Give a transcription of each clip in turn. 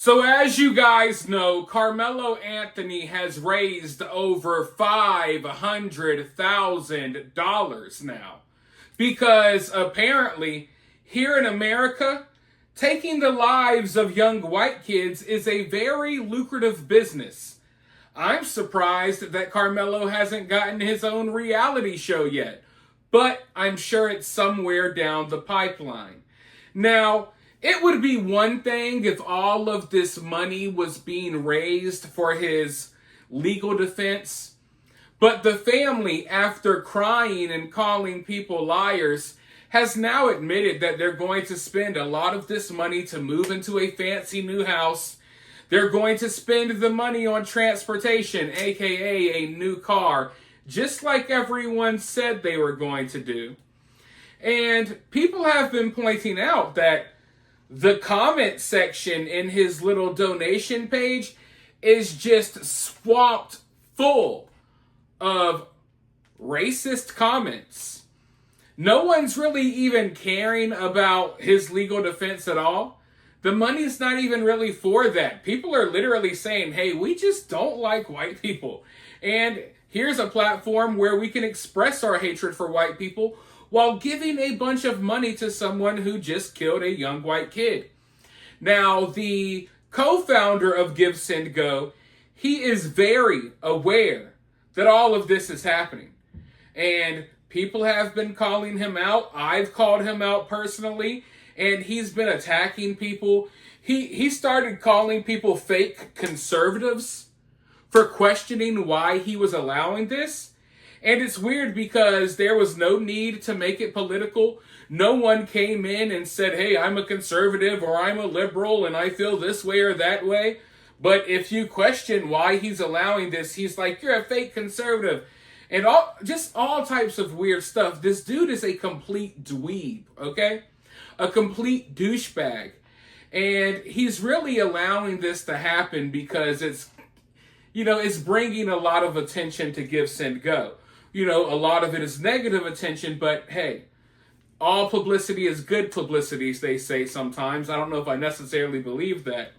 So as you guys know, Carmelo Anthony has raised over $500,000 now. Because apparently, here in America, taking the lives of young white kids is a very lucrative business. I'm surprised that Carmelo hasn't gotten his own reality show yet, but I'm sure it's somewhere down the pipeline. Now, it would be one thing if all of this money was being raised for his legal defense, but the family, after crying and calling people liars, has now admitted that they're going to spend a lot of this money to move into a fancy new house. They're going to spend the money on transportation, aka a new car, just like everyone said they were going to do. And people have been pointing out that the comment section in his little donation page is just swamped full of racist comments. No one's really even caring about his legal defense at all. The money's not even really for that. People are literally saying, hey, we just don't like white people. And here's a platform where we can express our hatred for white people while giving a bunch of money to someone who just killed a young white kid. Now, the co-founder of GiveSendGo, he is very aware that all of this is happening. And people have been calling him out. I've called him out personally, and he's been attacking people. He started calling people fake conservatives for questioning why he was allowing this. And it's weird because there was no need to make it political. No one came in and said, hey, I'm a conservative or I'm a liberal and I feel this way or that way. But if you question why he's allowing this, he's like, you're a fake conservative. And all types of weird stuff. This dude is a complete dweeb, okay? A complete douchebag. And he's really allowing this to happen because it's bringing a lot of attention to GiveSendGo. A lot of it is negative attention, but hey, all publicity is good publicity, they say sometimes. I don't know if I necessarily believe that.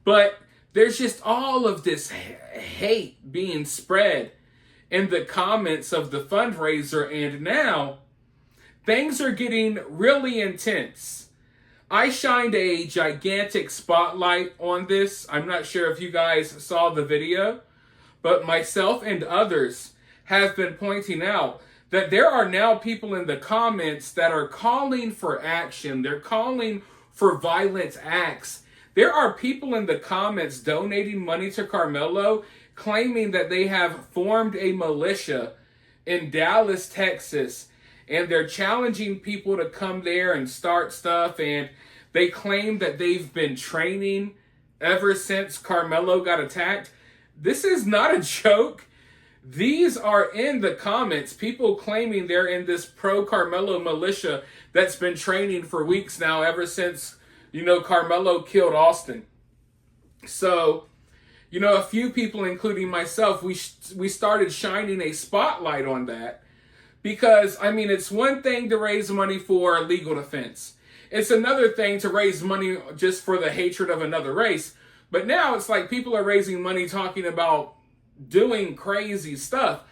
But there's just all of this hate being spread in the comments of the fundraiser, and now things are getting really intense. I shined a gigantic spotlight on this. I'm not sure if you guys saw the video, but myself and others have been pointing out that there are now people in the comments that are calling for action. They're calling for violent acts. There are people in the comments donating money to Karmelo, claiming that they have formed a militia in Dallas, Texas, and they're challenging people to come there and start stuff, and they claim that they've been training ever since Karmelo got attacked. This is not a joke. These are in the comments, people claiming they're in this pro-Karmelo militia that's been training for weeks now, ever since, Karmelo killed Austin. So, a few people, including myself, we started shining a spotlight on that because, it's one thing to raise money for legal defense. It's another thing to raise money just for the hatred of another race. But now it's like people are raising money talking about doing crazy stuff.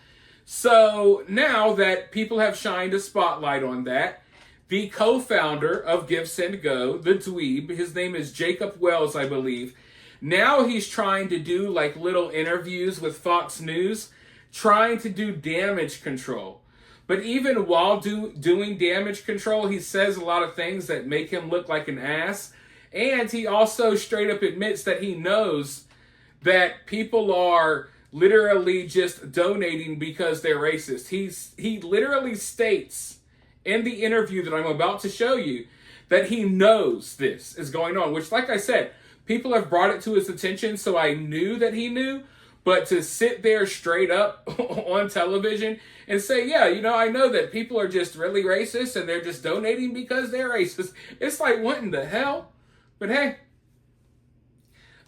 So now that people have shined a spotlight on that, the co-founder of GiveSendGo, the dweeb, his name is Jacob Wells, I believe. Now he's trying to do like little interviews with Fox News, trying to do damage control. But even while doing damage control, he says a lot of things that make him look like an ass. And he also straight up admits that he knows that people are literally just donating because they're racist. He literally states in the interview that I'm about to show you that he knows this is going on, which, like I said, people have brought it to his attention, so I knew that he knew. But to sit there straight up on television and say, yeah, I know that people are just really racist and they're just donating because they're racist. It's like, what in the hell? But hey,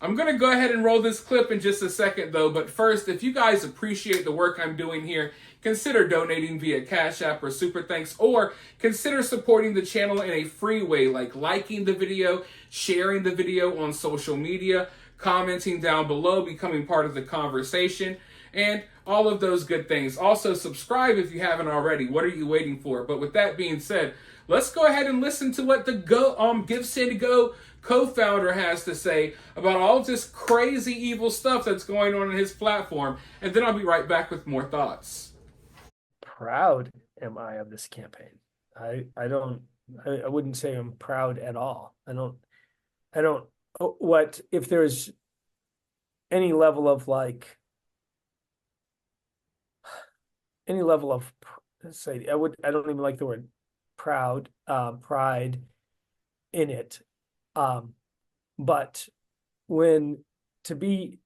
I'm going to go ahead and roll this clip in just a second, though. But first, if you guys appreciate the work I'm doing here, consider donating via Cash App or Super Thanks, or consider supporting the channel in a free way, like liking the video, sharing the video on social media, commenting down below, becoming part of the conversation, and all of those good things. Also, subscribe if you haven't already. What are you waiting for? But with that being said, let's go ahead and listen to what the GiveSendGo co-founder has to say about all of this crazy evil stuff that's going on in his platform, and then I'll be right back with more thoughts. Proud am I of this campaign. I wouldn't say I'm proud at all. I don't what if there's any level of let's say I don't even like the word proud, pride in it. But when to be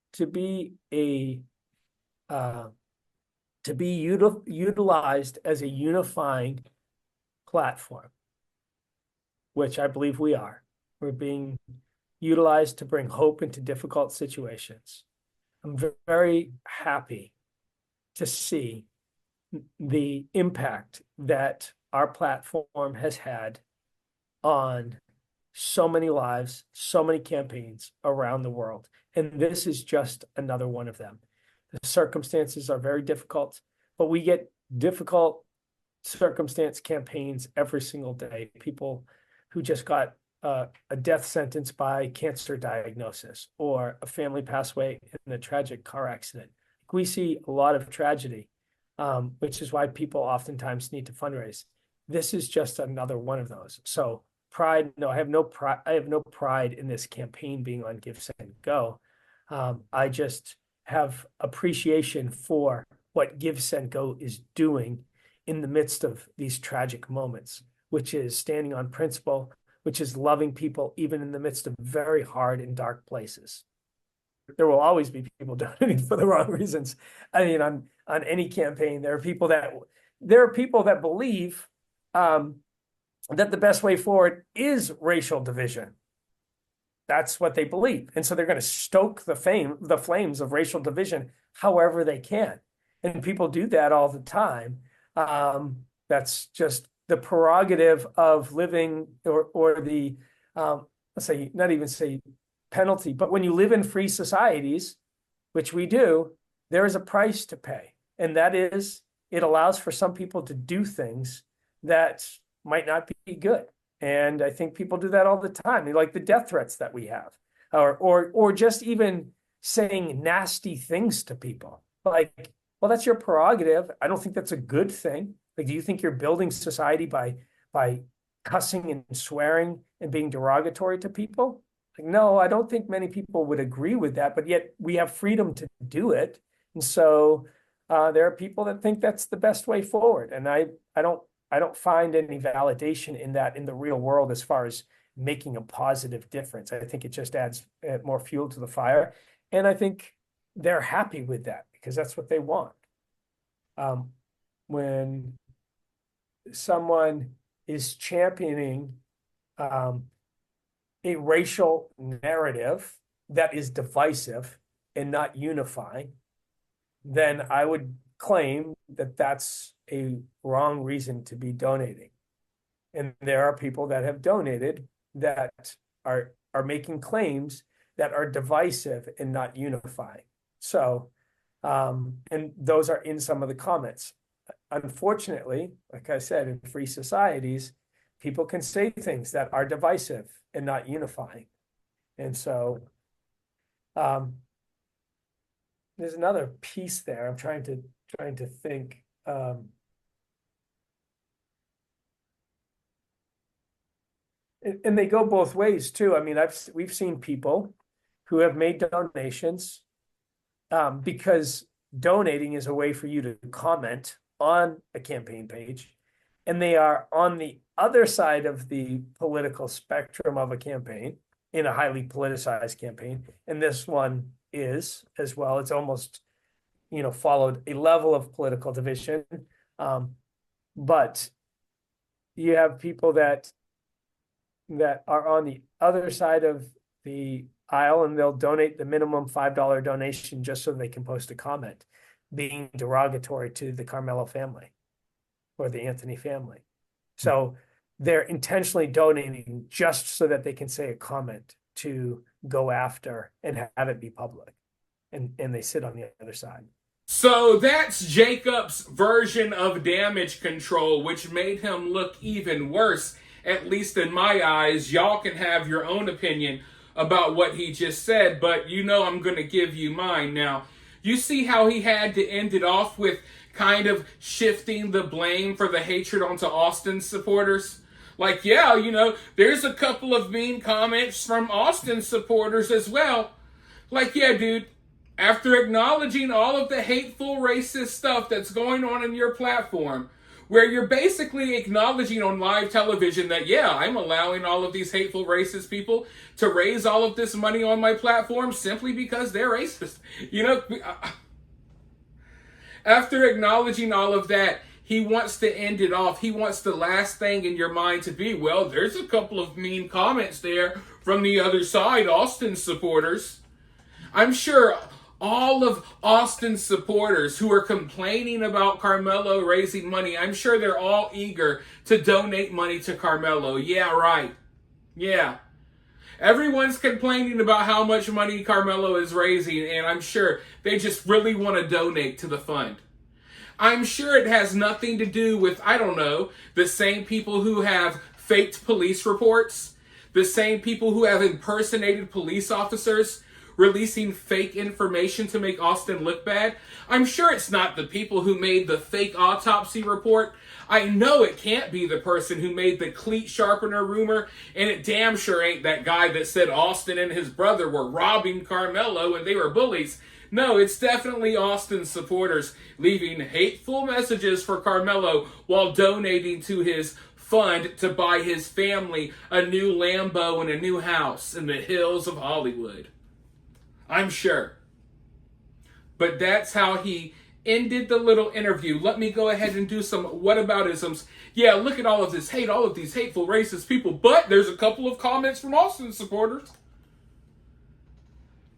utilized as a unifying platform, which I believe we are, we're being utilized to bring hope into difficult situations. I'm very happy to see the impact that our platform has had on so many lives, so many campaigns around the world. And this is just another one of them. The circumstances are very difficult, but we get difficult circumstance campaigns every single day. People who just got a death sentence by cancer diagnosis, or a family passed away in a tragic car accident. We see a lot of tragedy, which is why people oftentimes need to fundraise. This is just another one of those. So pride, no, I have no pride in this campaign being on GiveSendGo. I just have appreciation for what GiveSendGo is doing in the midst of these tragic moments, which is standing on principle, which is loving people even in the midst of very hard and dark places. There will always be people donating for the wrong reasons. I mean, on any campaign, there are people that believe that the best way forward is racial division. That's what they believe. And so they're going to stoke the flames of racial division however they can. And people do that all the time. That's just the prerogative of living, or the, let's say, not even say penalty, but when you live in free societies, which we do, there is a price to pay. And that is, it allows for some people to do things that might not be good. And I think people do that all the time. They like the death threats that we have, or just even saying nasty things to people. Like, well, that's your prerogative. I don't think that's a good thing. Like, do you think you're building society by cussing and swearing and being derogatory to people? Like, no, I don't think many people would agree with that, but yet we have freedom to do it. And so there are people that think that's the best way forward. And I don't find any validation in that in the real world as far as making a positive difference. I think it just adds more fuel to the fire. And I think they're happy with that because that's what they want. When someone is championing a racial narrative that is divisive and not unifying, then I would claim that that's a wrong reason to be donating. And there are people that have donated that are making claims that are divisive and not unifying. So, and those are in some of the comments. Unfortunately, like I said, in free societies, people can say things that are divisive and not unifying. And so there's another piece there. I'm trying to think. And they go both ways too. I mean, we've seen people who have made donations because donating is a way for you to comment on a campaign page, and they are on the other side of the political spectrum of a campaign, in a highly politicized campaign. And this one is as well. It's almost, followed a level of political division. But you have people that are on the other side of the aisle, and they'll donate the minimum $5 donation just so they can post a comment. being derogatory to the Karmelo family or the Anthony family. So they're intentionally donating just so that they can say a comment to go after and have it be public. And they sit on the other side. So that's Jacob's version of damage control, which made him look even worse, at least in my eyes. Y'all can have your own opinion about what he just said, but you know I'm going to give you mine. Now, you see how he had to end it off with kind of shifting the blame for the hatred onto Austin's supporters? Like, yeah, you know, there's a couple of mean comments from Austin supporters as well. Like, yeah, dude, after acknowledging all of the hateful, racist stuff that's going on in your platform, where you're basically acknowledging on live television that, yeah, I'm allowing all of these hateful, racist people to raise all of this money on my platform simply because they're racist. You know, after acknowledging all of that, he wants to end it off. He wants the last thing in your mind to be, well, there's a couple of mean comments there from the other side, Austin supporters. I'm sure all of Austin's supporters who are complaining about Karmelo raising money, I'm sure they're all eager to donate money to Karmelo. Yeah, right. Yeah. Everyone's complaining about how much money Karmelo is raising, and I'm sure they just really want to donate to the fund. I'm sure it has nothing to do with, I don't know, the same people who have faked police reports, the same people who have impersonated police officers, releasing fake information to make Austin look bad. I'm sure it's not the people who made the fake autopsy report. I know it can't be the person who made the cleat sharpener rumor, and it damn sure ain't that guy that said Austin and his brother were robbing Karmelo and they were bullies. No, it's definitely Austin's supporters leaving hateful messages for Karmelo while donating to his fund to buy his family a new Lambo and a new house in the hills of Hollywood. I'm sure. But that's how he ended the little interview. Let me go ahead and do some whataboutisms. Yeah, look at all of this hate, all of these hateful, racist people. But there's a couple of comments from Austin supporters.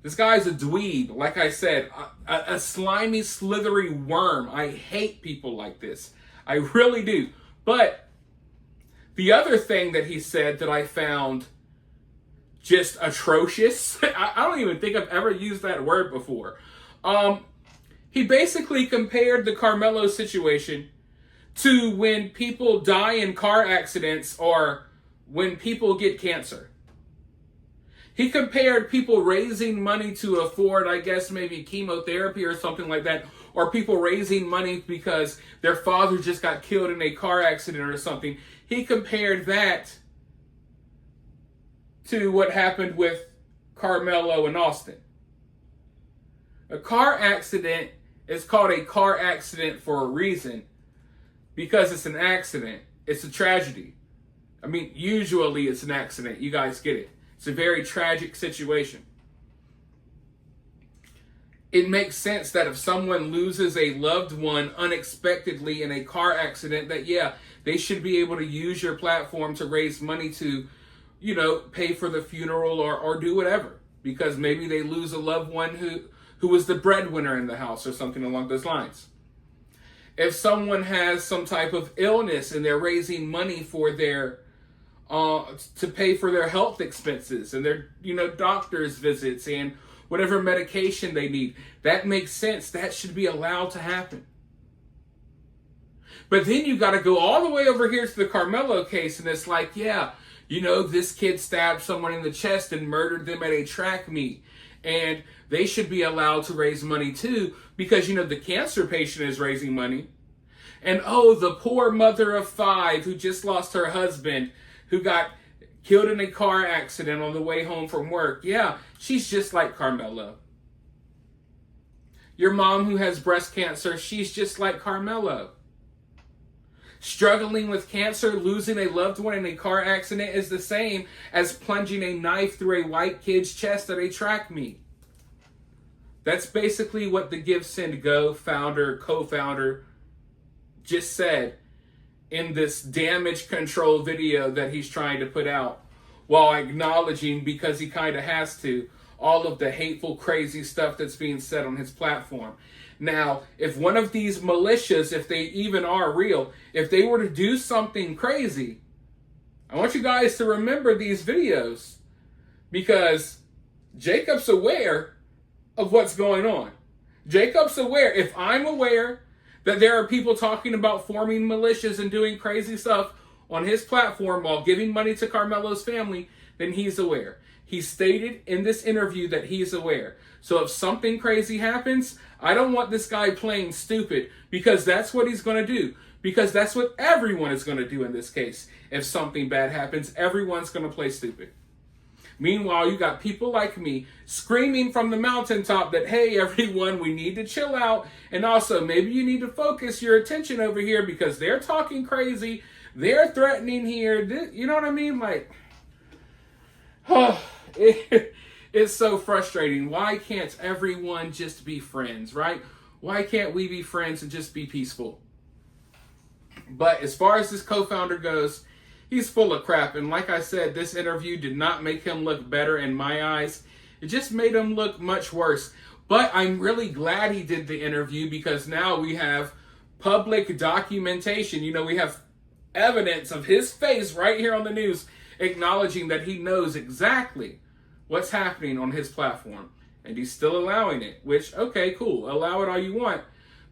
This guy's a dweeb, like I said, a slimy, slithery worm. I hate people like this. I really do. But the other thing that he said that I found just atrocious, I don't even think I've ever used that word before. He basically compared the Karmelo situation to when people die in car accidents or when people get cancer. He compared people raising money to afford, I guess, maybe chemotherapy or something like that, or people raising money because their father just got killed in a car accident or something. He compared that to what happened with Karmelo and Austin. A car accident is called a car accident for a reason, because it's an accident. It's a tragedy. I mean, usually it's an accident. You guys get it. It's a very tragic situation. It makes sense that if someone loses a loved one unexpectedly in a car accident, that, yeah, they should be able to use your platform to raise money to, you know, pay for the funeral or do whatever. Because maybe they lose a loved one who was the breadwinner in the house or something along those lines. If someone has some type of illness and they're raising money for their to pay for their health expenses and their, you know, doctor's visits and whatever medication they need, that makes sense. That should be allowed to happen. But then you got to go all the way over here to the Karmelo case, and it's like, yeah, you know, this kid stabbed someone in the chest and murdered them at a track meet, and they should be allowed to raise money too, because, you know, the cancer patient is raising money. And oh, the poor mother of 5 who just lost her husband, who got killed in a car accident on the way home from work. Yeah, she's just like Karmelo. Your mom who has breast cancer, she's just like Karmelo. Struggling with cancer, losing a loved one in a car accident is the same as plunging a knife through a white kid's chest at a track meet. That's basically what the GiveSendGo co-founder, just said in this damage control video that he's trying to put out, while acknowledging, because he kind of has to, all of the hateful, crazy stuff that's being said on his platform. Now, if one of these militias, if they even are real, if they were to do something crazy, I want you guys to remember these videos, because Jacob's aware of what's going on. Jacob's aware. If I'm aware that there are people talking about forming militias and doing crazy stuff on his platform while giving money to Karmelo's family, then he's aware. He stated in this interview that he's aware. So if something crazy happens, I don't want this guy playing stupid, because that's what he's going to do. Because that's what everyone is going to do in this case. If something bad happens, everyone's going to play stupid. Meanwhile, you got people like me screaming from the mountaintop that, hey, everyone, we need to chill out. And also, maybe you need to focus your attention over here because they're talking crazy. They're threatening here. You know what I mean? Like, it's so frustrating. Why can't everyone just be friends, right? Why can't we be friends and just be peaceful? But as far as this co-founder goes, he's full of crap. And like I said, this interview did not make him look better in my eyes. It just made him look much worse. But I'm really glad he did the interview, because now we have public documentation. You know, we have evidence of his face right here on the news, acknowledging that he knows exactly what's happening on his platform. And he's still allowing it, which, okay, cool. Allow it all you want.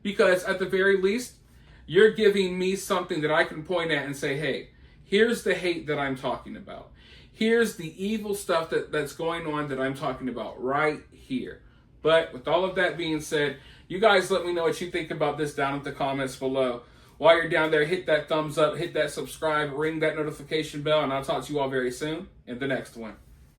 Because at the very least, you're giving me something that I can point at and say, hey, here's the hate that I'm talking about. Here's the evil stuff that's going on that I'm talking about right here. But with all of that being said, you guys let me know what you think about this down in the comments below. While you're down there, hit that thumbs up, hit that subscribe, ring that notification bell, and I'll talk to you all very soon in the next one.